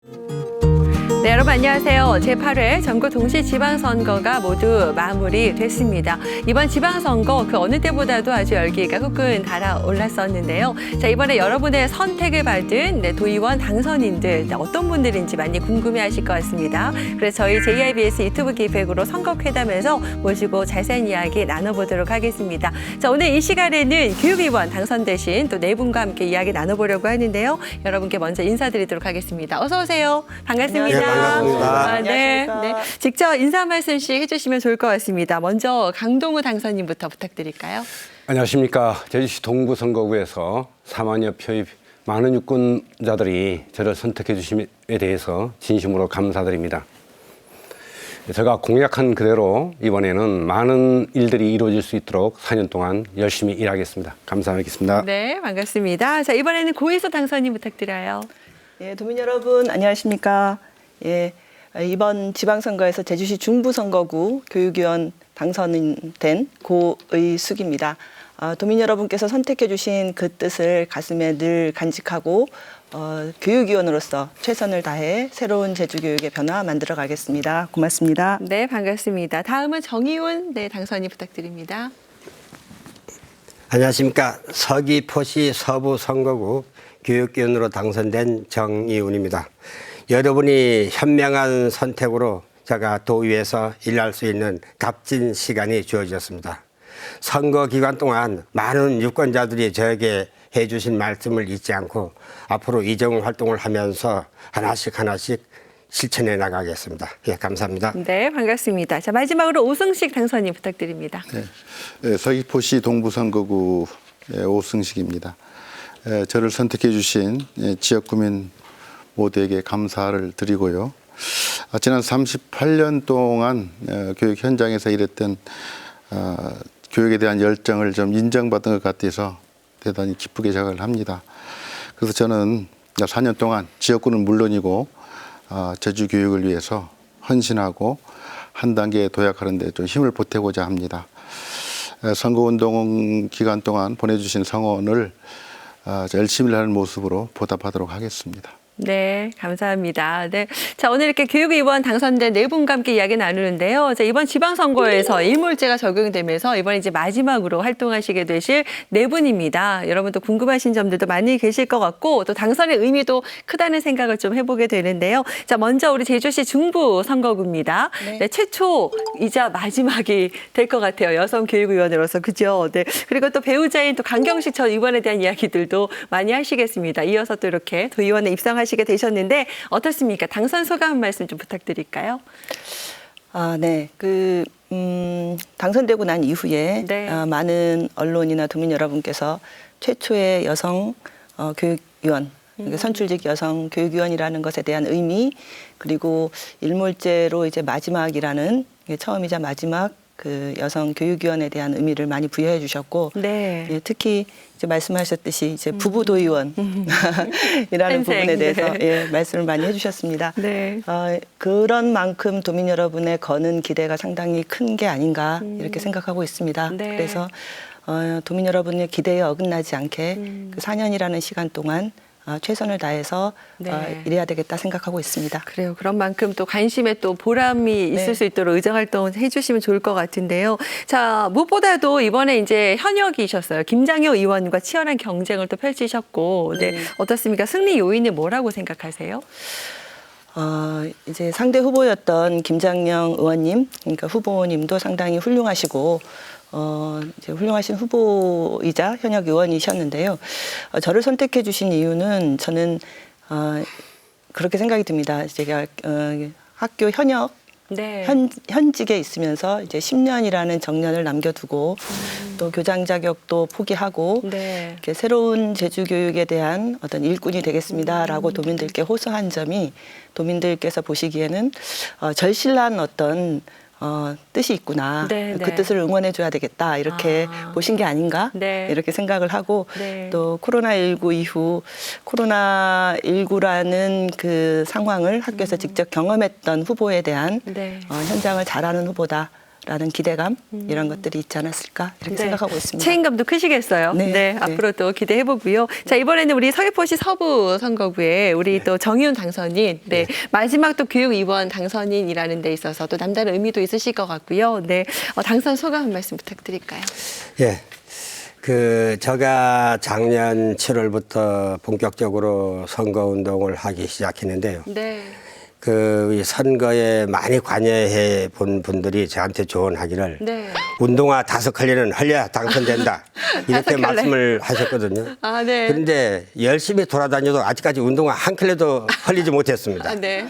네, 여러분 안녕하세요. 제8회 전국 동시지방선거가 모두 마무리됐습니다. 이번 지방선거 그 어느 때보다도 아주 열기가 후끈 달아올랐었는데요. 자, 이번에 여러분의 선택을 받은 도의원 당선인들 어떤 분들인지 많이 궁금해하실 것 같습니다. 그래서 저희 JIBS 유튜브 기획으로 선거회담에서 모시고 자세한 이야기 나눠보도록 하겠습니다. 자, 오늘 이 시간에는 교육위원 당선되신 또 네 분과 함께 이야기 나눠보려고 하는데요. 여러분께 먼저 인사드리도록 하겠습니다. 어서 오세요. 반갑습니다. 반갑습니다. 네, 네. 직접 인사 한 말씀씩 해주시면 좋을 것 같습니다. 먼저 강동우 당선인부터 부탁드릴까요? 안녕하십니까. 제주시 동구선거구에서 4만여 표의 많은 유권자들이 저를 선택해 주심에 대해서 진심으로 감사드립니다. 제가 공약한 그대로 이번에는 많은 일들이 이루어질 수 있도록 4년 동안 열심히 일하겠습니다. 감사하겠습니다. 네, 반갑습니다. 자, 이번에는 고혜서 당선인 부탁드려요. 예, 도민 여러분 안녕하십니까? 예, 이번 지방선거에서 제주시 중부선거구 교육위원 당선된 고의숙입니다. 도민 여러분께서 선택해 주신 그 뜻을 가슴에 늘 간직하고 교육위원으로서 최선을 다해 새로운 제주교육의 변화 만들어 가겠습니다. 고맙습니다. 네, 반갑습니다. 다음은 정의훈 당선인 부탁드립니다. 안녕하십니까. 서귀포시 서부선거구 교육위원으로 당선된 정의훈입니다. 여러분이 현명한 선택으로 제가 도의회에서 일할 수 있는 값진 시간이 주어졌습니다. 선거 기간 동안 많은 유권자들이 저에게 해주신 말씀을 잊지 않고 앞으로 이정 활동을 하면서 하나씩 실천해 나가겠습니다. 예, 감사합니다. 네, 반갑습니다. 자, 마지막으로 오승식 당선인 부탁드립니다. 네, 서귀포시 동부선거구 오승식입니다. 저를 선택해 주신 지역구민 모두에게 감사를 드리고요. 지난 38년 동안 교육 현장에서 일했던 교육에 대한 열정을 좀 인정받은 것 같아서 대단히 기쁘게 생각을 합니다. 그래서 저는 4년 동안 지역구는 물론이고 제주 교육을 위해서 헌신하고 한 단계 도약하는 데 좀 힘을 보태고자 합니다. 선거운동 기간 동안 보내주신 성원을 열심히 하는 모습으로 보답하도록 하겠습니다. 네, 감사합니다. 네. 자, 오늘 이렇게 교육위원 당선된 네 분과 함께 이야기 나누는데요. 자, 이번 지방선거에서 일몰제가 적용되면서 이번에 이제 마지막으로 활동하시게 되실 네 분입니다. 여러분도 궁금하신 점들도 많이 계실 것 같고 또 당선의 의미도 크다는 생각을 좀 해보게 되는데요. 자, 먼저 우리 제주시 중부 선거구입니다. 네, 최초이자 마지막이 될 것 같아요. 여성 교육위원으로서. 그죠? 네. 그리고 또 배우자인 또 강경식 전 의원에 대한 이야기들도 많이 하시겠습니다. 이어서 또 이렇게 도의원에 입성하시게 되셨는데 어떻습니까? 당선 소감 한 말씀 좀 부탁드릴까요? 네. 당선되고 난 이후에 네. 많은 언론이나 도민 여러분께서 최초의 여성 교육위원, 그러니까 선출직 여성 교육위원이라는 것에 대한 의미, 그리고 일몰제로 이제 마지막이라는 처음이자 마지막 그 여성 교육위원에 대한 의미를 많이 부여해 주셨고, 네. 예, 특히 이제 말씀하셨듯이 이제 부부 도의원이라는 부분에 대해서 예, 말씀을 많이 해주셨습니다. 네. 그런 만큼 도민 여러분의 거는 기대가 상당히 큰 게 아닌가 이렇게 생각하고 있습니다. 네. 그래서 도민 여러분의 기대에 어긋나지 않게 그 4년이라는 시간 동안 최선을 다해서 네. 일해야 되겠다 생각하고 있습니다. 그래요. 그런 만큼 또 관심에 또 보람이 있을 네. 수 있도록 의정활동 해주시면 좋을 것 같은데요. 자, 무엇보다도 이번에 이제 현역이셨어요. 김장효 의원과 치열한 경쟁을 또 펼치셨고, 네. 어떻습니까? 승리 요인은 뭐라고 생각하세요? 이제 상대 후보였던 김장영 의원님, 그러니까 후보님도 상당히 훌륭하시고, 이제 훌륭하신 후보이자 현역 의원이셨는데요. 저를 선택해 주신 이유는 저는 그렇게 생각이 듭니다. 제가 학교 현역 네. 현직에 있으면서 이제 10년이라는 정년을 남겨두고 또 교장 자격도 포기하고 네. 이렇게 새로운 제주 교육에 대한 어떤 일꾼이 되겠습니다라고 도민들께 호소한 점이 도민들께서 보시기에는 절실한 어떤 뜻이 있구나. 네, 그 네. 뜻을 응원해줘야 되겠다. 이렇게 보신 게 아닌가. 네. 이렇게 생각을 하고 네. 또 코로나19 이후 코로나19라는 그 상황을 학교에서 직접 경험했던 후보에 대한 네. 현장을 잘 아는 후보다. 라는 기대감 이런 것들이 있지 않았을까 이렇게 생각하고 있습니다. 책임감도 크시겠어요. 네, 네, 네. 앞으로 또 기대해 보고요. 자, 이번에는 우리 서귀포시 서부 선거구에 우리 또 정의훈 당선인, 마지막 또 교육위원 당선인이라는 데 있어서 또 남다른 의미도 있으실 것 같고요. 네, 당선 소감 한 말씀 부탁드릴까요? 예. 제가 작년 7월부터 본격적으로 선거 운동을 하기 시작했는데요. 네. 이 선거에 많이 관여해 본 분들이 저한테 조언하기를 네. 운동화 5컬레는 흘려야 당선된다. 이렇게 5컬레. 말씀을 하셨거든요. 아, 네. 그런데 열심히 돌아다녀도 아직까지 운동화 한 컬레도 흘리지 못했습니다. 아, 네.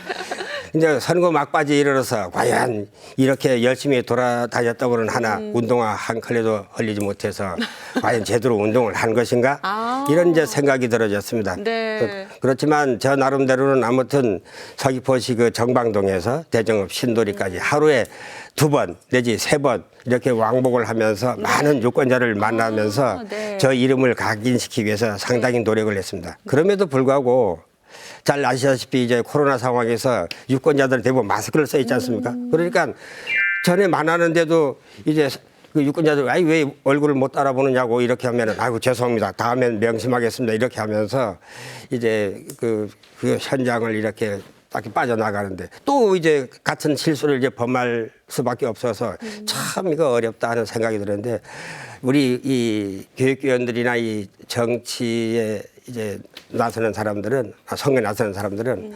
이제 선거 막바지에 이르러서 과연 이렇게 열심히 돌아다녔다고는 하나 운동화 한 컬레도 흘리지 못해서 과연 제대로 운동을 한 것인가? 아. 이런 이제 생각이 들어졌습니다. 네. 그렇지만 저 나름대로는 아무튼 서귀포시 그 정방동에서 대정읍 신도리까지 하루에 2번 내지 3번 이렇게 왕복을 하면서 많은 유권자를 만나면서 네. 저 이름을 각인시키기 위해서 상당히 노력을 했습니다. 그럼에도 불구하고 잘 아시다시피 이제 코로나 상황에서 유권자들 대부분 마스크를 써 있지 않습니까? 그러니까 전에 만나는데도 이제 그 유권자들 아이 왜 얼굴을 못 알아보느냐고 이렇게 하면은 아이고 죄송합니다. 다음엔 명심하겠습니다. 이렇게 하면서 이제 그 현장을 이렇게 딱 빠져나가는데 또 이제 같은 실수를 이제 범할 수밖에 없어서 참 이거 어렵다 하는 생각이 드는데 우리 이 교육위원들이나 이 정치에 이제 나서는 사람들은 선거에 나서는 사람들은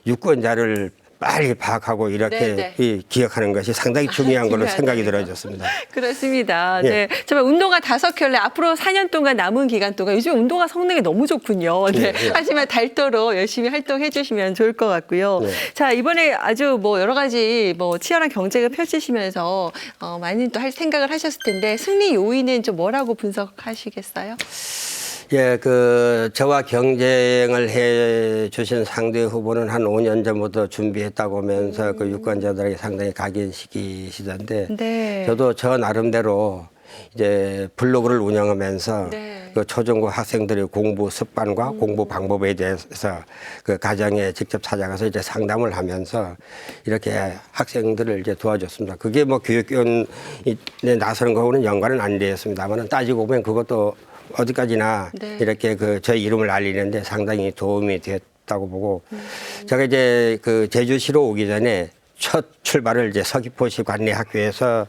유권자를 빨리 파악하고 이렇게 이 기억하는 것이 상당히 중요한 걸로 생각이 들어졌습니다. 그렇습니다. 예. 네. 정말 운동화 5켤레 앞으로 4년 동안 남은 기간 동안 요즘 운동화 성능이 너무 좋군요. 네. 예, 예. 하지만 닳도록 열심히 활동해 주시면 좋을 것 같고요. 네. 자, 이번에 아주 뭐 여러 가지 뭐 치열한 경쟁을 펼치시면서 많이 또 할 생각을 하셨을 텐데 승리 요인은 좀 뭐라고 분석하시겠어요? 예, 저와 경쟁을 해 주신 상대 후보는 한 5년 전부터 준비했다고 하면서 그 유권자들에게 상당히 각인시키시던데 네. 저도 저 나름대로 이제 블로그를 운영하면서 네. 그 초중고 학생들의 공부 습관과 공부 방법에 대해서 그 가정에 직접 찾아가서 이제 상담을 하면서 이렇게 학생들을 이제 도와줬습니다. 그게 뭐 교육위원에 나서는 거하고는 연관은 안 되었습니다만 따지고 보면 그것도 어디까지나 네. 이렇게 저희 이름을 알리는데 상당히 도움이 됐다고 보고 제가 이제 제주시로 오기 전에 첫 출발을 이제 서귀포시 관내학교에서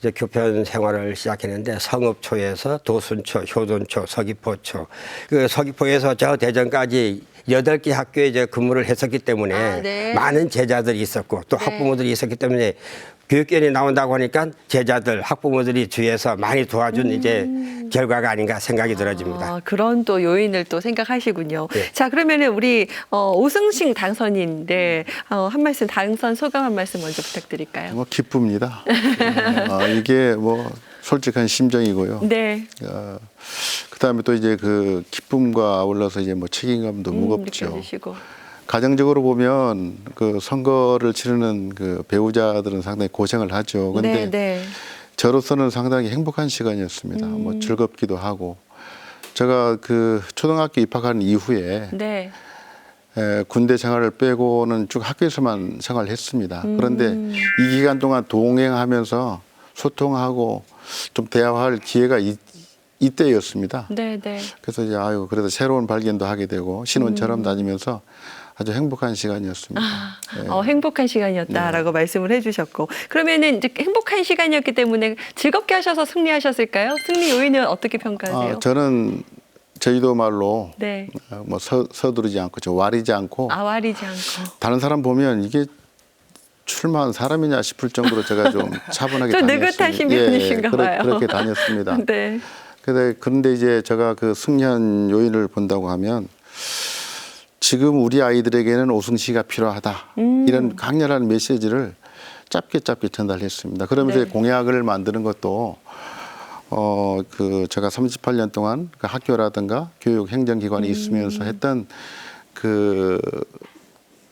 이제 교편 생활을 시작했는데 성읍초에서 도순초, 효돈초, 서귀포초 서귀포에서 저 대전까지 8개 학교에 이제 근무를 했었기 때문에 네. 많은 제자들이 있었고 또 네. 학부모들이 있었기 때문에 교육위원이 나온다고 하니까 제자들, 학부모들이 주위에서 많이 도와준 이제 결과가 아닌가 생각이 들어집니다. 그런 또 요인을 또 생각하시군요. 네. 자, 그러면은 우리 오승식 당선인데 한 말씀 당선 소감 한 말씀 먼저 부탁드릴까요? 뭐 기쁩니다. 이게 뭐 솔직한 심정이고요. 네. 그다음에 또 이제 그 기쁨과 아울러서 이제 뭐 책임감도 무겁죠. 느껴지시고. 가정적으로 보면 그 선거를 치르는 그 배우자들은 상당히 고생을 하죠. 근데 네. 저로서는 상당히 행복한 시간이었습니다. 뭐 즐겁기도 하고. 제가 그 초등학교 입학한 이후에 네. 군대 생활을 빼고는 쭉 학교에서만 생활했습니다. 그런데 이 기간 동안 동행하면서 소통하고 좀 대화할 기회가 이때였습니다. 네. 그래서 이제 그래도 새로운 발견도 하게 되고 신혼처럼 다니면서 아주 행복한 시간이었습니다. 행복한 시간이었다라고 말씀을 해주셨고 그러면은 이제 행복한 시간이었기 때문에 즐겁게 하셔서 승리하셨을까요? 승리 요인은 어떻게 평가하세요? 저는 제주도 말로 네. 뭐 서두르지 않고 와리지 않고 아와리지 않고. 다른 사람 보면 이게 출마한 사람이냐 싶을 정도로 제가 좀 차분하게 좀 다녔습니다. 느긋하신 분이신가 봐요. 그렇게 다녔습니다. 네. 그런데 이제 제가 그 승리한 요인을 본다고 하면 지금 우리 아이들에게는 오승시가 필요하다. 이런 강렬한 메시지를 짧게 전달했습니다. 그러면서 네. 공약을 만드는 것도 제가 38년 동안 그 학교라든가 교육 행정기관에 있으면서 했던 그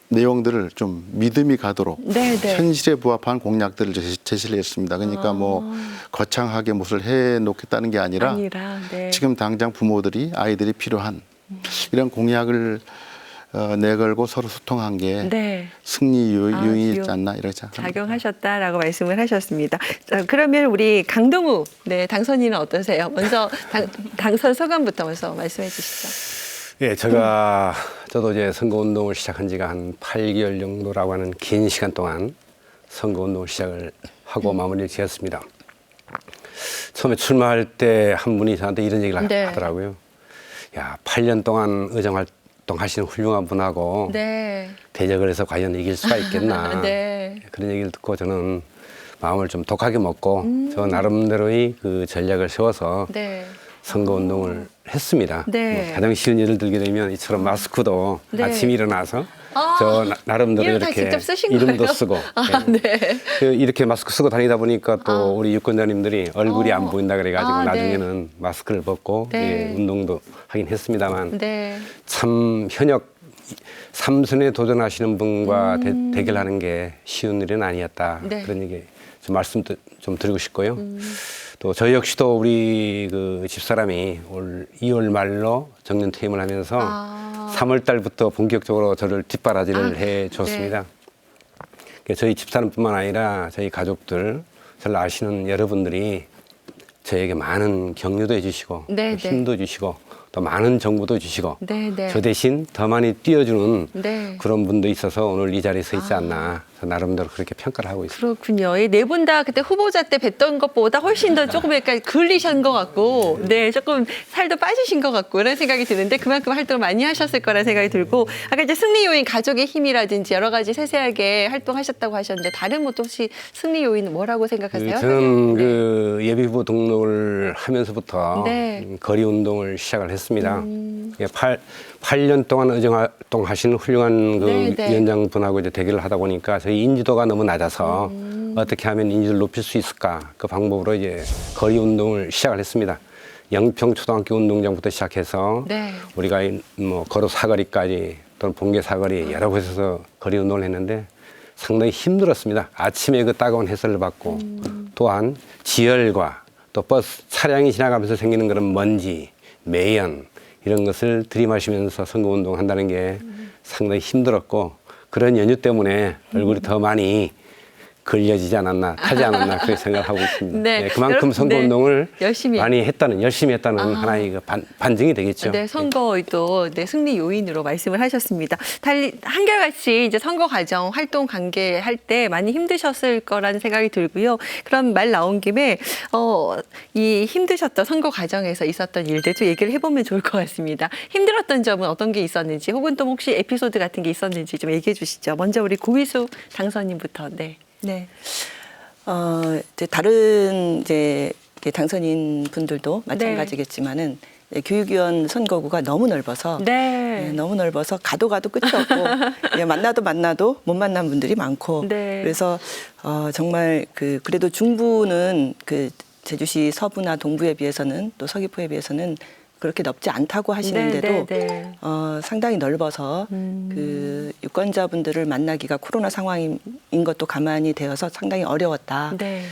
내용들을 좀 믿음이 가도록 현실에 부합한 공약들을 제시를 했습니다. 그러니까 뭐 거창하게 무엇을 해놓겠다는 게 아니라 네. 지금 당장 부모들이 아이들이 필요한 이런 공약을 내걸고 서로 소통한 게 네. 승리 요인이지 요- 않나 이러지 않습니까? 작용하셨다라고 말씀을 하셨습니다. 자, 그러면 우리 강동우 네, 당선인은 어떠세요? 먼저 당선 소감부터 먼저 말씀해 주시죠. 예, 저도 이제 선거운동을 시작한 지가 한 8개월 정도라고 하는 긴 시간 동안 선거운동을 시작을 하고 마무리를 지었습니다. 처음에 출마할 때 한 분이 저한테 이런 얘기를 네. 하더라고요. 야, 8년 동안 의정활동 하시는 분하고 네. 대적을 해서 과연 이길 수가 있겠나. 네. 그런 얘기를 듣고 저는 마음을 좀 독하게 먹고 저 나름대로의 그 전략을 세워서 네. 선거운동을 했습니다. 네. 뭐 가장 쉬운 예를 들게 되면 이처럼 마스크도 네. 아침에 일어나서 아, 저 나름대로 이름 다 이렇게 직접 쓰신 이름도 거예요? 쓰고 아, 예. 네. 그 이렇게 마스크 쓰고 다니다 보니까 또 우리 유권자님들이 얼굴이 안 보인다 그래가지고 아, 네. 나중에는 마스크를 벗고 네. 예, 운동도 하긴 했습니다만 네. 참 현역 3선에 도전하시는 분과 대결하는 게 쉬운 일은 아니었다. 네. 그런 얘기 좀 말씀도 좀 드리고 싶고요. 또 저희 역시도 우리 그 집사람이 올 2월 말로 정년 퇴임을 하면서 아. 3월 달부터 본격적으로 저를 뒷바라지를 아, 해 줬습니다. 저희 집사람뿐만 아니라 저희 가족들, 저를 아시는 여러분들이 저에게 많은 격려도 해주시고 네, 또 네. 힘도 주시고 또 많은 정보도 주시고 네, 네. 저 대신 더 많이 띄워주는 네. 그런 분도 있어서 오늘 이 자리에 서 있지 않나 저 나름대로 그렇게 평가를 하고 있습니다. 그렇군요. 이 네 분 다 그때 후보자 때 뵀던 것보다 훨씬 더 조금 약간 글리신 것 같고, 네, 조금 살도 빠지신 것 같고, 이런 생각이 드는데 그만큼 활동을 많이 하셨을 거라는 생각이 들고, 아까 이제 승리 요인 가족의 힘이라든지 여러 가지 세세하게 활동하셨다고 하셨는데, 다른 뭐 또 혹시 승리 요인은 뭐라고 생각하세요? 저는 네. 그 예비후보 등록을 하면서부터 네. 거리 운동을 시작을 했습니다. 8년 동안 의정활동 하시는 훌륭한 그 네, 네. 위원장분하고 이제 대결을 하다 보니까 저희 인지도가 너무 낮아서 어떻게 하면 인지도를 높일 수 있을까 그 방법으로 이제 거리 운동을 시작을 했습니다. 영평초등학교 운동장부터 시작해서 네. 우리가 뭐 걸어 사거리까지 또는 본계 사거리 여러 곳에서 거리 운동을 했는데 상당히 힘들었습니다. 아침에 그 따가운 햇살을 받고 또한 지열과 또 버스 차량이 지나가면서 생기는 그런 먼지, 매연 이런 것을 들이마시면서 선거운동 한다는 게 상당히 힘들었고 그런 연유 때문에 얼굴이 더 많이 걸려지지 않았나, 타지 않았나 그렇게 생각하고 있습니다. 네. 네, 그만큼 여러분, 선거운동을 네. 열심히 열심히 했다는 하나의 그 반증이 되겠죠. 네, 선거도 네, 승리 요인으로 말씀을 하셨습니다. 달리 한결같이 이제 선거 과정 활동 관계할 때 많이 힘드셨을 거라는 생각이 들고요. 그럼 말 나온 김에 이 힘드셨던 선거 과정에서 있었던 일들 좀 얘기를 해보면 좋을 것 같습니다. 힘들었던 점은 어떤 게 있었는지, 혹은 또 혹시 에피소드 같은 게 있었는지 좀 얘기해 주시죠. 먼저 우리 고희수 당선인부터. 네. 네. 이제 다른 이제 당선인 분들도 마찬가지겠지만은 교육위원 선거구가 너무 넓어서 네. 너무 넓어서 가도 끝이 없고 만나도 못 만난 분들이 많고 네. 그래서 정말 그래도 중부는 그 제주시 서부나 동부에 비해서는 또 서귀포에 비해서는 그렇게 넓지 않다고 하시는데도 네. 상당히 넓어서 그 유권자분들을 만나기가 코로나 상황인 것도 가만히 되어서 상당히 어려웠다. 네.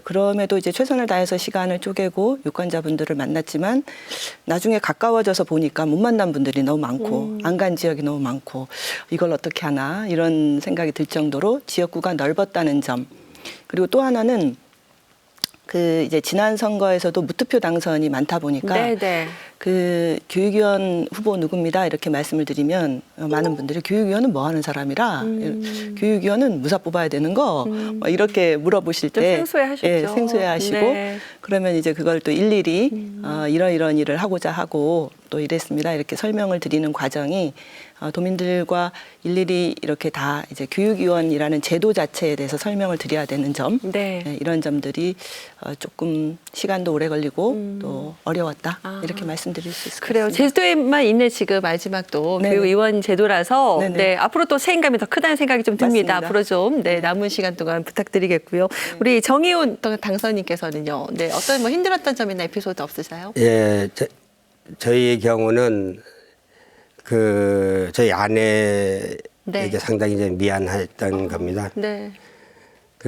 그럼에도 이제 최선을 다해서 시간을 쪼개고 유권자분들을 만났지만 나중에 가까워져서 보니까 못 만난 분들이 너무 많고 안 간 지역이 너무 많고 이걸 어떻게 하나 이런 생각이 들 정도로 지역구가 넓었다는 점. 그리고 또 하나는 그 이제 지난 선거에서도 무투표 당선이 많다 보니까 네. 그 교육위원 후보 누굽니다 이렇게 말씀을 드리면 많은 분들이 교육위원은 뭐 하는 사람이라 교육위원은 무사 뽑아야 되는 거 뭐 이렇게 물어보실 좀 때 생소해하셨죠. 예, 생소해하시고 네. 그러면 이제 그걸 또 일일이 이런 일을 하고자 하고 또 이랬습니다 이렇게 설명을 드리는 과정이 도민들과 일일이 이렇게 다 이제 교육위원이라는 제도 자체에 대해서 설명을 드려야 되는 점 네. 이런 점들이 조금 시간도 오래 걸리고 또 어려웠다 이렇게 말씀드릴 수 있을 것 그래요. 같습니다. 제주도에만 있는 지금 마지막 또 네네. 교육위원 제도라서 네네. 네, 앞으로 또 책임감이 더 크다는 생각이 좀 듭니다. 맞습니다. 앞으로 좀 남은 시간 동안 부탁드리겠고요. 우리 정의훈 당선인께서는요. 네, 어떤 뭐 힘들었던 점이나 에피소드 없으세요? 예, 저희의 경우는 저희 아내에게 네. 상당히 이제 미안했던 겁니다. 네.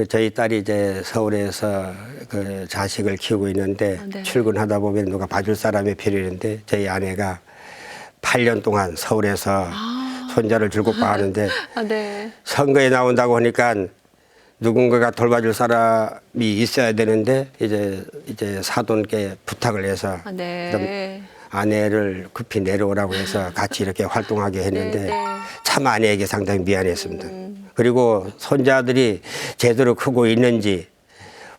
저희 딸이 이제 서울에서 그 자식을 키우고 있는데 네. 출근하다 보면 누가 봐줄 사람이 필요한데 저희 아내가 8년 동안 서울에서 손자를 줄곧 봐하는데 아, 네. 선거에 나온다고 하니까 누군가가 돌봐줄 사람이 있어야 되는데 이제 사돈께 부탁을 해서 아, 네. 그럼 아내를 급히 내려오라고 해서 같이 이렇게 활동하게 했는데 네, 네. 참 아내에게 상당히 미안했습니다. 그리고 손자들이 제대로 크고 있는지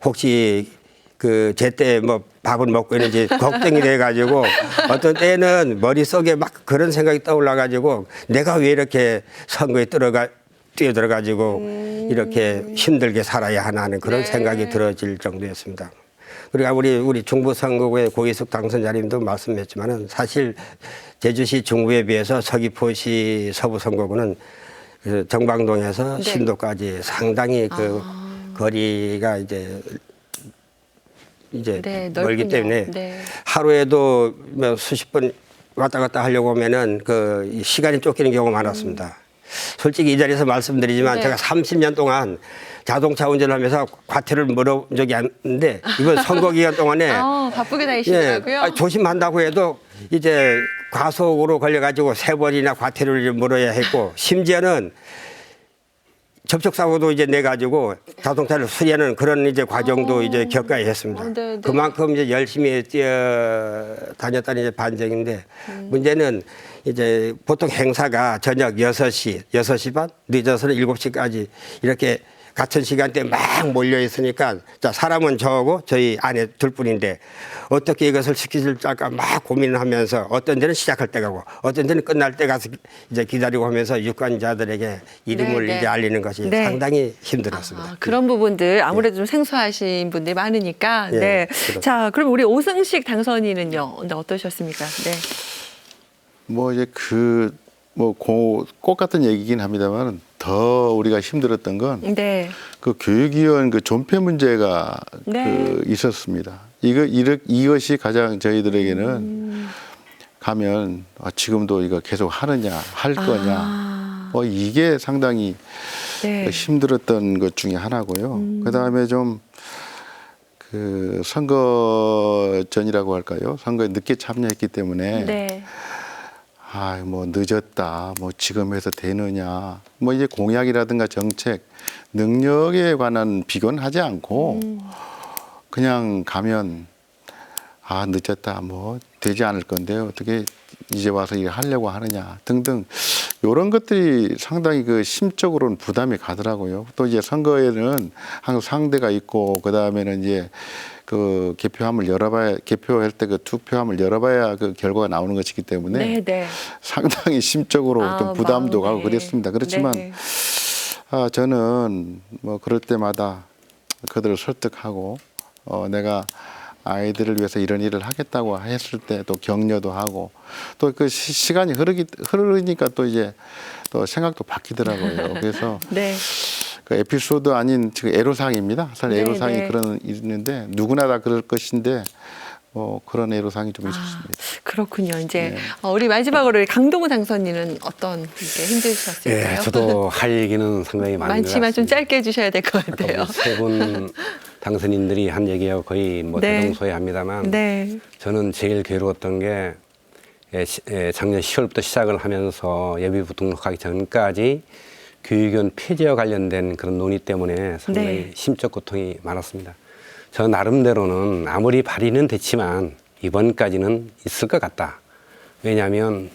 혹시 그 제때 뭐 밥을 먹고 있는지 걱정이 돼가지고 어떤 때는 머릿속에 막 그런 생각이 떠올라가지고 내가 왜 이렇게 선거에 뛰어들어가지고 이렇게 힘들게 살아야 하나 하는 그런 네. 생각이 들어질 정도였습니다. 그리고 우리 중부선거구의 고희숙 당선자님도 말씀했지만은 사실 제주시 중부에 비해서 서귀포시 서부선거구는 그 정방동에서 네. 신도까지 상당히 그 거리가 이제 네, 멀기 넓군요. 때문에 네. 하루에도 뭐 수십 번 왔다 갔다 하려고 하면은 그 시간이 쫓기는 경우가 많았습니다. 솔직히 이 자리에서 말씀드리지만 네. 제가 30년 동안 자동차 운전을 하면서 과태료를 물어본 적이 없는데 이번 선거 기간 동안에 바쁘게 다니시더라고요. 조심한다고 해도 이제 과속으로 걸려가지고 3번이나 과태료를 물어야 했고 심지어는 접촉사고도 이제 내가지고 자동차를 수리하는 그런 이제 과정도 이제 겪어야 했습니다. 네, 네. 그만큼 이제 열심히 다녔다는 이제 반증인데 문제는 이제 보통 행사가 저녁 6시 반, 늦어서는 7시까지 이렇게 같은 시간대에 막 몰려 있으니까 자, 사람은 저하고 저희 아내 둘뿐인데 어떻게 이것을 시키질 까 막 고민을 하면서 어떤 데는 시작할 때 가고 어떤 데는 끝날 때 가서 이제 기다리고 하면서 유권자들에게 이름을 네, 네. 이제 알리는 것이 네. 상당히 힘들었습니다. 그런 부분들 아무래도 좀 생소하신 분들이 많으니까. 예, 네. 그렇죠. 자, 그럼 우리 오승식 당선인은요. 네, 어떠셨습니까? 네. 뭐 이제 꽃 같은 얘기긴 합니다만 더 우리가 힘들었던 건 네. 그 교육위원 그 존폐 문제가 네. 있었습니다. 이것이 가장 저희들에게는 가면 지금도 이거 계속 하느냐 할 거냐 뭐 이게 상당히 네. 힘들었던 것 중에 하나고요. 그다음에 좀 그 선거 전이라고 할까요? 선거에 늦게 참여했기 때문에 네. 뭐 늦었다, 뭐 지금 해서 되느냐, 뭐 이제 공약이라든가 정책, 능력에 관한 비교는 하지 않고 그냥 가면 늦었다, 뭐 되지 않을 건데 어떻게 이제 와서 이거 하려고 하느냐 등등 이런 것들이 상당히 그 심적으로는 부담이 가더라고요. 또 이제 선거에는 항상 상대가 있고 그 다음에는 이제 그 개표할 때 그 투표함을 열어봐야 그 결과가 나오는 것이기 때문에 네, 네. 상당히 심적으로 좀 부담도 마음에. 가고 그랬습니다. 그렇지만 네. 저는 뭐 그럴 때마다 그들을 설득하고 내가 아이들을 위해서 이런 일을 하겠다고 했을 때 또 격려도 하고 또 그 시간이 흐르니까 또 이제 또 생각도 바뀌더라고요. 그래서 네. 그 에피소드 아닌 지금 애로사항입니다. 사실 네, 애로사항이 네. 그런 있는데 누구나 다 그럴 것인데 그런 애로사항이 좀 있었습니다. 그렇군요. 이제 네. 우리 마지막으로 강동우 당선인은 어떤 이렇게 힘드셨을까요? 예, 저도 할 얘기는 상당히 많은 것 많지만 좀 같습니다. 짧게 해주셔야 될 것 같아요. 세 분 당선인들이 한 얘기하고 거의 뭐 네. 대동소이합니다만 네. 저는 제일 괴로웠던 게 작년 10월부터 시작을 하면서 예비부 등록하기 전까지 교육위원 폐지와 관련된 그런 논의 때문에 상당히 네. 심적 고통이 많았습니다. 저 나름대로는 아무리 발의는 됐지만 이번까지는 있을 것 같다. 왜냐하면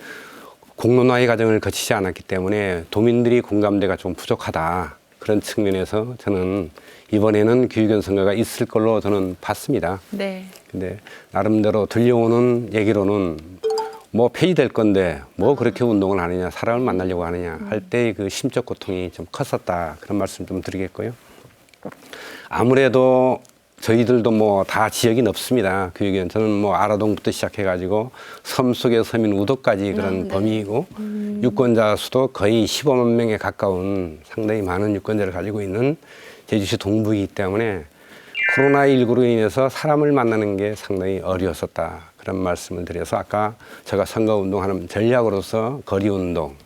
공론화의 과정을 거치지 않았기 때문에 도민들이 공감대가 좀 부족하다. 그런 측면에서 저는 이번에는 교육위원 선거가 있을 걸로 저는 봤습니다. 네. 근데 나름대로 들려오는 얘기로는 뭐 폐지될 건데 뭐 그렇게 운동을 하느냐, 사람을 만나려고 하느냐 할 때 그 심적 고통이 좀 컸었다. 그런 말씀 좀 드리겠고요. 아무래도 저희들도 뭐 다 지역이 넓습니다. 교육위원. 저는 뭐 아라동부터 시작해가지고 섬 속의 서민 우도까지 그런 네. 범위이고 유권자 수도 거의 15만 명에 가까운 상당히 많은 유권자를 가지고 있는 제주시 동부이기 때문에 코로나19로 인해서 사람을 만나는 게 상당히 어려웠었다. 그런 말씀을 드려서 아까 제가 선거운동하는 전략으로서 거리운동을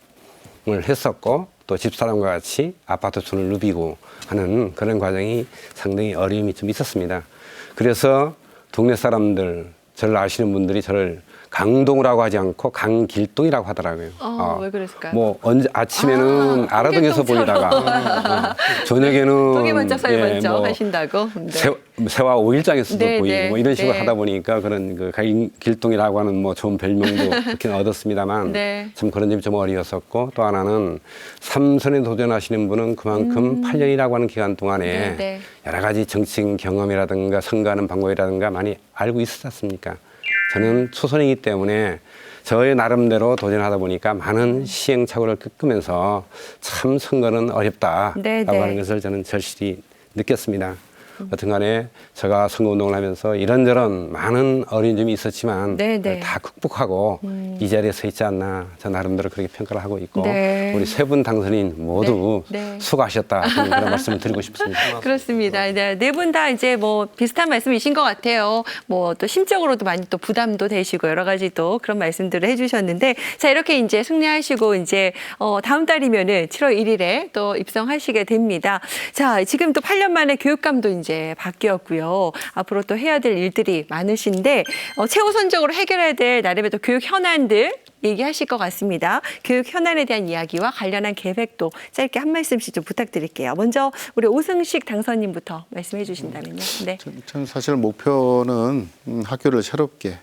했었고 또 집사람과 같이 아파트 손을 누비고 하는 그런 과정이 상당히 어려움이 좀 있었습니다. 그래서 동네 사람들, 저를 아시는 분들이 저를 강동이라고 하지 않고 강길동이라고 하더라고요. 왜 그랬을까요? 뭐 언제 아침에는 아라동에서 보이다가 저녁에는 동해 번쩍 서해 예, 번쩍 뭐 하신다고. 네. 새와 오일장에서도 네, 보이고 네, 뭐 이런 식으로 네. 하다 보니까 그런 그 강길동이라고 하는 뭐 좋은 별명도 그렇게 얻었습니다만 네. 참 그런 점이 좀 어려웠었고 또 하나는 삼선에 도전하시는 분은 그만큼 8년이라고 하는 기간 동안에 네, 네. 여러 가지 정치적 경험이라든가 선거하는 방법이라든가 많이 알고 있었지 않습니까? 저는 초선이기 때문에 저의 나름대로 도전하다 보니까 많은 시행착오를 겪으면서 참 선거는 어렵다라고 네, 네. 하는 것을 저는 절실히 느꼈습니다. 여튼 간에 제가 선거운동을 하면서 이런저런 많은 어려운 점이 있었지만 네, 네. 다 극복하고 이 자리에 서 있지 않나 저 나름대로 그렇게 평가를 하고 있고 네. 우리 세 분 당선인 모두 네, 네. 수고하셨다 그런 말씀을 드리고 싶습니다. 그렇습니다. 네 분 다 이제 뭐 비슷한 말씀이신 것 같아요. 뭐 또 심적으로도 많이 또 부담도 되시고 여러 가지 또 그런 말씀들을 해주셨는데 자 이렇게 이제 승리하시고 이제 다음 달이면은 7월 1일에 또 입성하시게 됩니다. 자 지금 또 8년 만에 교육감도 이제 바뀌었고요. 앞으로 또 해야 될 일들이 많으신데 최우선적으로 해결해야 될 나름의 또 교육 현안들 얘기하실 것 같습니다. 교육 현안에 대한 이야기와 관련한 계획도 짧게 한 말씀씩 좀 부탁드릴게요. 먼저 우리 오승식 당선인부터 말씀해 주신다면요. 네. 저는 사실 목표는 학교를 새롭게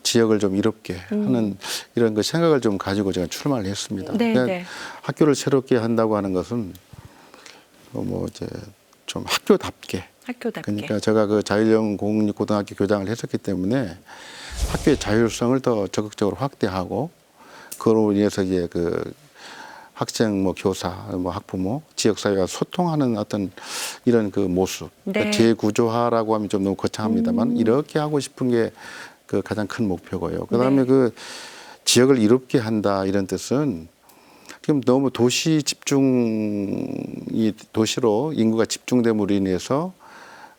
지역을 좀 이롭게 하는 이런 그 생각을 좀 가지고 제가 출마를 했습니다. 네, 그냥 네. 학교를 새롭게 한다고 하는 것은 뭐 이제 좀 학교답게. 학교답게. 그러니까 제가 그 자율형 공립고등학교 교장을 했었기 때문에 학교의 자율성을 더 적극적으로 확대하고 그로 인해서 이제 그 학생, 뭐 교사, 뭐 학부모, 지역사회와 소통하는 어떤 이런 그 모습, 네. 그러니까 재구조화라고 하면 좀 너무 거창합니다만 이렇게 하고 싶은 게 그 가장 큰 목표고요. 그다음에 네. 그 지역을 이롭게 한다 이런 뜻은 지금 너무 도시 집중이 도시로 인구가 집중됨으로 인해서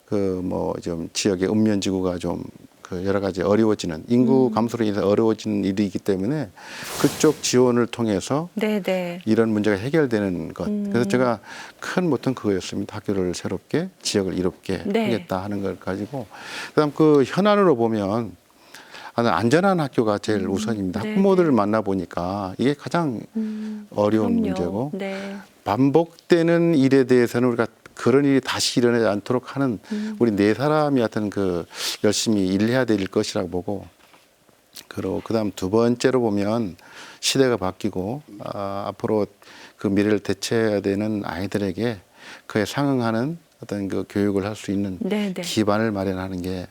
그 뭐 좀 지역의 읍면지구가 좀 그 여러 가지 어려워지는 인구 감소로 인해서 어려워지는 일이기 때문에 그쪽 지원을 통해서 네네. 이런 문제가 해결되는 것. 그래서 제가 큰 모토는 그거였습니다. 학교를 새롭게 지역을 이롭게 네. 하겠다 하는 걸 가지고 그다음 그 현안으로 보면 안전한 학교가 제일 우선입니다. 네. 학부모들을 만나 보니까 이게 가장 어려운 그럼요. 문제고 네. 반복되는 일에 대해서는 우리가 그런 일이 다시 일어나지 않도록 하는 우리 네 사람이 하여튼 그 열심히 일해야 될 것이라고 보고 그리고 그다음 두 번째로 보면 시대가 바뀌고 앞으로 그 미래를 대체해야 되는 아이들에게 그에 상응하는 어떤 그 교육을 할 수 있는 네, 네. 기반을 마련하는 게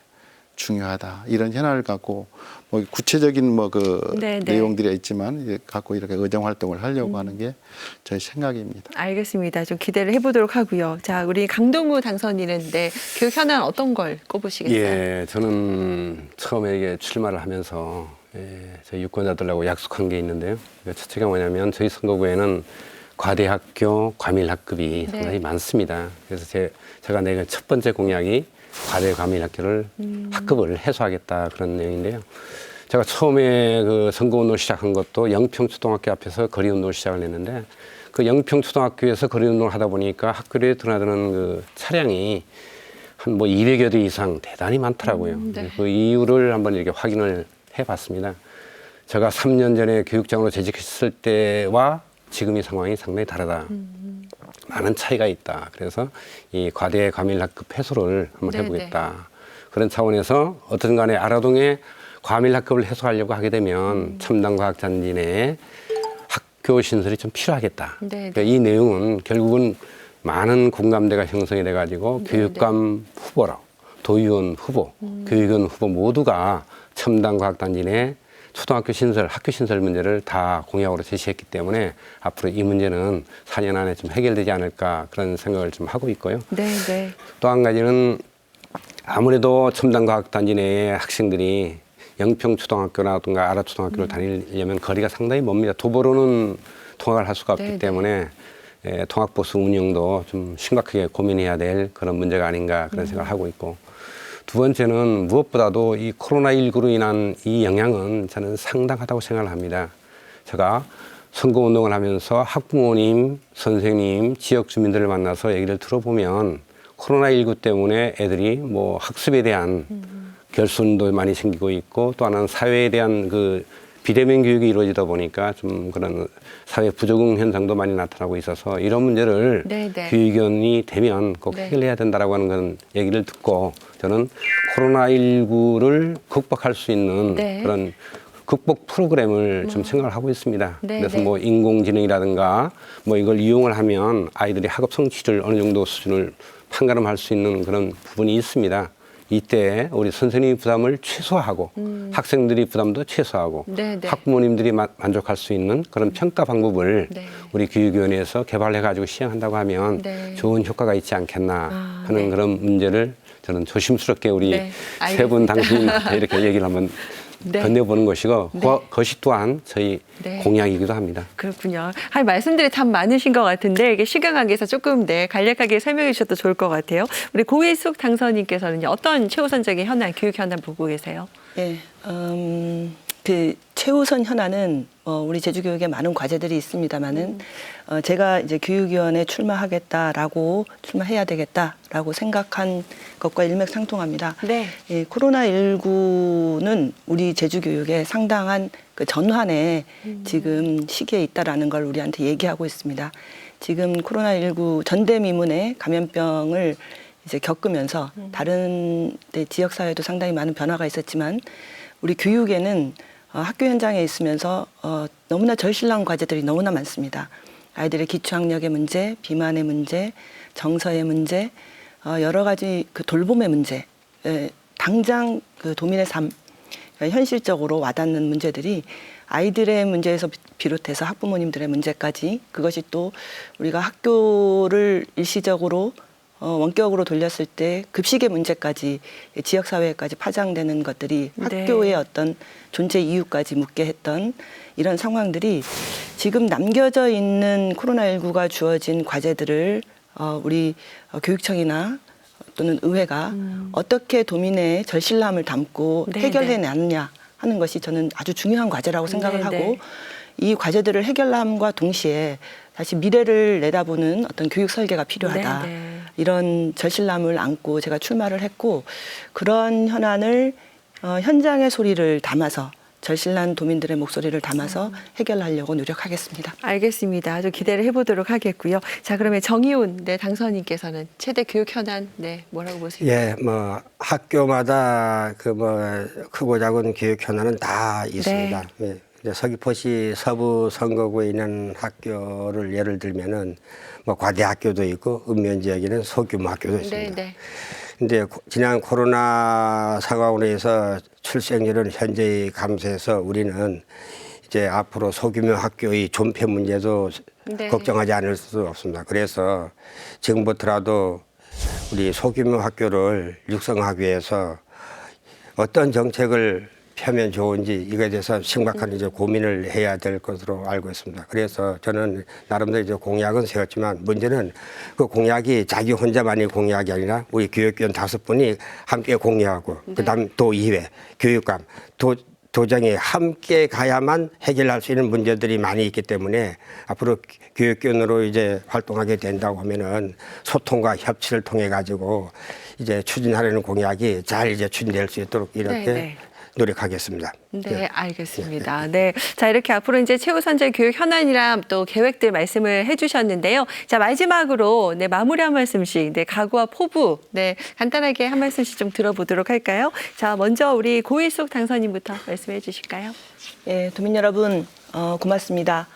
중요하다. 이런 현안을 갖고 뭐 구체적인 뭐 그 네, 네. 내용들이 있지만 이제 갖고 이렇게 의정 활동을 하려고 하는 게 저희 생각입니다. 알겠습니다. 좀 기대를 해보도록 하고요. 자, 우리 강동우 당선인인데 교육 현안 어떤 걸 꼽으시겠어요? 예, 저는 처음에 이게 출마를 하면서 저희 유권자들하고 약속한 게 있는데요. 첫째가 뭐냐면 저희 선거구에는 과대학교 과밀학급이 상당히 많습니다. 그래서 제가 내건 첫 번째 공약이 과대 과밀학교를 학급을 해소하겠다 그런 내용인데요. 제가 처음에 그 선거운동을 시작한 것도 영평초등학교 앞에서 거리운동을 시작을 했는데 그 영평초등학교에서 거리운동을 하다 보니까 학교에 드나드는 그 차량이 한 뭐 200여 대 이상 대단히 많더라고요. 네. 그 이유를 한번 이렇게 확인을 해봤습니다. 제가 3년 전에 교육장으로 재직했을 때와 지금의 상황이 상당히 다르다. 많은 차이가 있다. 그래서 이 과대 과밀학급 해소를 한번 네네. 해보겠다. 그런 차원에서 어떤 간에 아라동에 과밀학급을 해소하려고 하게 되면 첨단과학단지 내에 학교 신설이 좀 필요하겠다. 네네. 그러니까 이 내용은 결국은 많은 공감대가 형성이 돼가지고 네네. 교육감 후보로 도의원 후보, 교육원 후보 모두가 첨단과학단지 내 초등학교 신설, 학교 신설 문제를 다 공약으로 제시했기 때문에 앞으로 이 문제는 4년 안에 좀 해결되지 않을까 그런 생각을 좀 하고 있고요. 네, 네. 또 한 가지는 아무래도 첨단과학단지 내의 학생들이 영평초등학교라든가 아라초등학교를 다니려면 거리가 상당히 멉니다. 도보로는 통학을 할 수가 없기 네네. 때문에 통학버스 운영도 좀 심각하게 고민해야 될 그런 문제가 아닌가 그런 생각을 하고 있고 두 번째는 무엇보다도 이 코로나19로 인한 이 영향은 저는 상당하다고 생각을 합니다. 제가 선거운동을 하면서 학부모님, 선생님, 지역 주민들을 만나서 얘기를 들어보면 코로나19 때문에 애들이 뭐 학습에 대한 결손도 많이 생기고 있고 또 하나는 사회에 대한 그 비대면 교육이 이루어지다 보니까 좀 그런 사회 부적응 현상도 많이 나타나고 있어서 이런 문제를 네네. 교육위원이 되면 꼭 네. 해결해야 된다라고 하는 그런 얘기를 듣고 저는 코로나19를 극복할 수 있는 네. 그런 극복 프로그램을 좀 생각을 하고 있습니다. 네, 그래서 네. 뭐 인공지능이라든가 뭐 이걸 이용을 하면 아이들이 학업 성취를 어느 정도 수준을 판가름할 수 있는 그런 부분이 있습니다. 이때 우리 선생님의 부담을 최소화하고 학생들이 부담도 최소화하고 네, 네. 학부모님들이 만족할 수 있는 그런 평가 방법을 네. 우리 교육위원회에서 개발해가지고 시행한다고 하면 네. 좋은 효과가 있지 않겠나 하는 네. 그런 문제를 저는 조심스럽게 우리 네, 세 분 알겠습니다. 당신한테 이렇게 얘기를 한번 네. 건네보는 것이고 네. 그것이 또한 저희 네. 공약이기도 합니다. 그렇군요. 할 말씀들이 참 많으신 것 같은데 이게 시간 관계에서 조금 간략하게 설명해 주셔도 좋을 것 같아요. 우리 고희숙 당선인께서는요, 어떤 최우선적인 현안, 교육 현안 보고 계세요? 예, 그 최우선 현안은 우리 제주교육에 많은 과제들이 있습니다만은 제가 이제 교육위원회 출마해야 되겠다라고 생각한 것과 일맥상통합니다. 네. 예, 코로나19는 우리 제주교육에 상당한 그 전환의 지금 시기에 있다라는 걸 우리한테 얘기하고 있습니다. 지금 코로나19 전대미문의 감염병을 이제 겪으면서 다른 지역 사회도 상당히 많은 변화가 있었지만 우리 교육에는 학교 현장에 있으면서 너무나 절실한 과제들이 너무나 많습니다. 아이들의 기초학력의 문제, 비만의 문제, 정서의 문제, 여러 가지 그 돌봄의 문제, 당장 그 도민의 삶, 현실적으로 와닿는 문제들이 아이들의 문제에서 비롯해서 학부모님들의 문제까지, 그것이 또 우리가 학교를 일시적으로 원격으로 돌렸을 때 급식의 문제까지 지역사회까지 파장되는 것들이 네. 학교의 어떤 존재 이유까지 묻게 했던 이런 상황들이 지금 남겨져 있는 코로나19가 주어진 과제들을 우리 교육청이나 또는 의회가 어떻게 도민의 절실함을 담고 네, 해결해내느냐 하는 것이 저는 아주 중요한 과제라고 생각을 네, 하고 네. 이 과제들을 해결함과 동시에 다시 미래를 내다보는 어떤 교육 설계가 필요하다. 네, 네. 이런 절실함을 안고 제가 출마를 했고 그런 현안을 현장의 소리를 담아서 절실한 도민들의 목소리를 담아서 해결하려고 노력하겠습니다. 알겠습니다. 좀 기대를 해보도록 하겠고요. 자, 그러면 정의훈 당선인께서는 최대 교육 현안 뭐라고 보세요? 예, 뭐 학교마다 그 뭐 크고 작은 교육 현안은 다 있습니다. 예. 이제 서귀포시 서부 선거구에 있는 학교를 예를 들면은 뭐 과대 학교도 있고 읍면 지역에는 소규모 학교도 있습니다. 네. 근데 지난 코로나 상황으로 해서 출생률은 현저히 감소해서 우리는 이제 앞으로 소규모 학교의 존폐 문제도 네. 걱정하지 않을 수 없습니다. 그래서 지금부터라도 우리 소규모 학교를 육성하기 위해서 어떤 정책을 펴면 좋은지 이거에 대해서 심각한 이제 고민을 해야 될 것으로 알고 있습니다. 그래서 저는 나름대로 이제 공약은 세웠지만 문제는 그 공약이 자기 혼자만의 공약이 아니라 우리 교육위원 5분이 함께 공유하고 그다음 도의회, 교육감, 도정이 함께 가야만 해결할 수 있는 문제들이 많이 있기 때문에 앞으로 교육위원으로 이제 활동하게 된다고 하면은 소통과 협치를 통해 가지고 이제 추진하려는 공약이 잘 이제 추진될 수 있도록 이렇게 네. 노력하겠습니다. 네, 알겠습니다. 네. 자, 이렇게 앞으로 이제 최우선적 교육 현안이랑 또 계획들 말씀을 해주셨는데요. 자, 마지막으로 마무리 한 말씀씩, 각오와 포부, 간단하게 한 말씀씩 좀 들어보도록 할까요? 자, 먼저 우리 고희숙 당선인부터 말씀해 주실까요? 예, 도민 여러분 고맙습니다.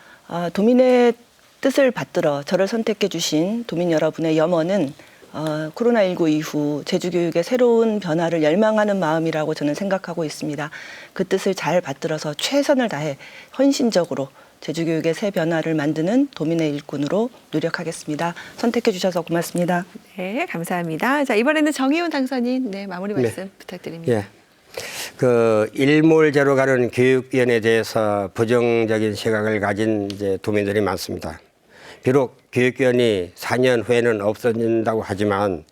도민의 뜻을 받들어 저를 선택해 주신 도민 여러분의 염원은 코로나19 이후 제주교육의 새로운 변화를 열망하는 마음이라고 저는 생각하고 있습니다. 그 뜻을 잘 받들어서 최선을 다해 헌신적으로 제주교육의 새 변화를 만드는 도민의 일꾼으로 노력하겠습니다. 선택해 주셔서 고맙습니다. 네, 감사합니다. 자, 이번에는 정의훈 당선인 마무리 말씀 부탁드립니다. 예. 그 일몰제로 가는 교육위원회에 대해서 부정적인 시각을 가진 이제 도민들이 많습니다. 비록 교육위원이 4년 후에는 없어진다고 하지만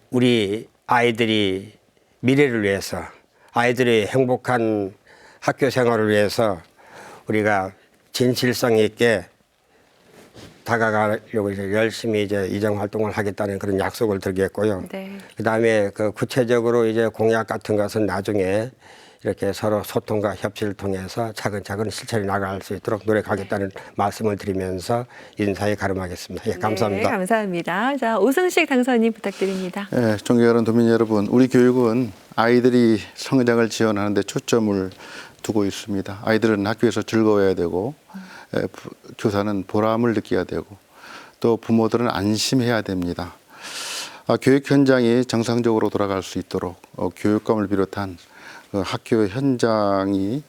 우리 아이들이 미래를 위해서 아이들의 행복한 학교 생활을 위해서 우리가 진실성 있게 다가가려고 이제 열심히 이제 이정 활동을 하겠다는 그런 약속을 드리겠고요. 네. 그다음에 그 구체적으로 이제 공약 같은 것은 나중에 이렇게 서로 소통과 협치를 통해서 차근차근 실천해 나갈 수 있도록 노력하겠다는 말씀을 드리면서 인사에 가름하겠습니다. 예, 감사합니다. 네, 감사합니다. 자, 오승식 당선인 부탁드립니다. 예, 존경하는 도민 여러분, 우리 교육은 아이들이 성장을 지원하는 데 초점을 두고 있습니다. 아이들은 학교에서 즐거워야 되고 교사는 보람을 느껴야 되고 또 부모들은 안심해야 됩니다. 교육 현장이 정상적으로 돌아갈 수 있도록 교육감을 비롯한 학교 현장이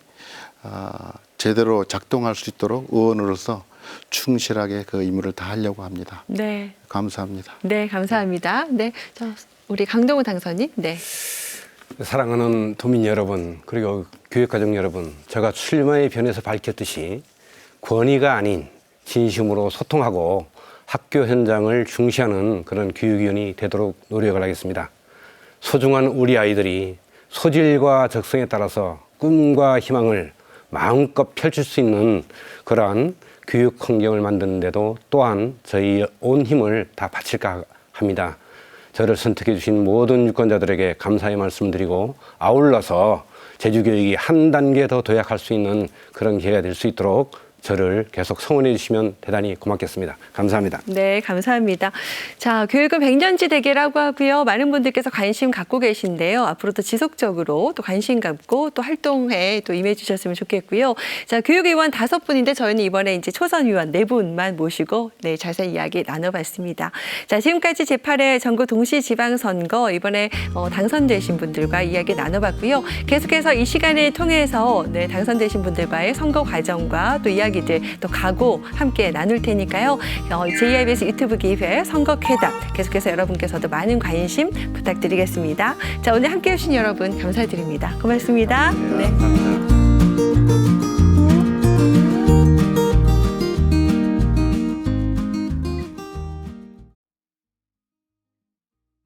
제대로 작동할 수 있도록 의원으로서 충실하게 그 임무를 다하려고 합니다. 네. 감사합니다. 네, 감사합니다. 네. 자, 우리 강동우 당선인. 네. 사랑하는 도민 여러분, 그리고 교육가족 여러분, 제가 출마의 변에서 밝혔듯이 권위가 아닌 진심으로 소통하고 학교 현장을 중시하는 그런 교육위원이 되도록 노력을 하겠습니다. 소중한 우리 아이들이 소질과 적성에 따라서 꿈과 희망을 마음껏 펼칠 수 있는 그러한 교육 환경을 만드는 데도 또한 저희 온 힘을 다 바칠까 합니다. 저를 선택해 주신 모든 유권자들에게 감사의 말씀드리고 아울러서 제주교육이 한 단계 더 도약할 수 있는 그런 기회가 될 수 있도록 저를 계속 성원해 주시면 대단히 고맙겠습니다. 감사합니다. 네, 감사합니다. 자, 교육은 백년지 대계라고 하고요. 많은 분들께서 관심 갖고 계신데요. 앞으로도 지속적으로 또 관심 갖고 또 활동에 또 임해 주셨으면 좋겠고요. 자, 교육위원 5분인데 저희는 이번에 이제 초선위원 4분만 모시고 네, 자세히 이야기 나눠봤습니다. 자, 지금까지 제8회 전국 동시지방선거 이번에 당선되신 분들과 이야기 나눠봤고요. 계속해서 이 시간을 통해서 네, 당선되신 분들과의 선거 과정과 또 이야기들 또 각오 함께 나눌 테니까요. JIBS 유튜브 기회 선거쾌담 계속해서 여러분께서도 많은 관심 부탁드리겠습니다. 자, 오늘 함께해 주신 여러분 감사드립니다. 고맙습니다. 네. 감사합니다.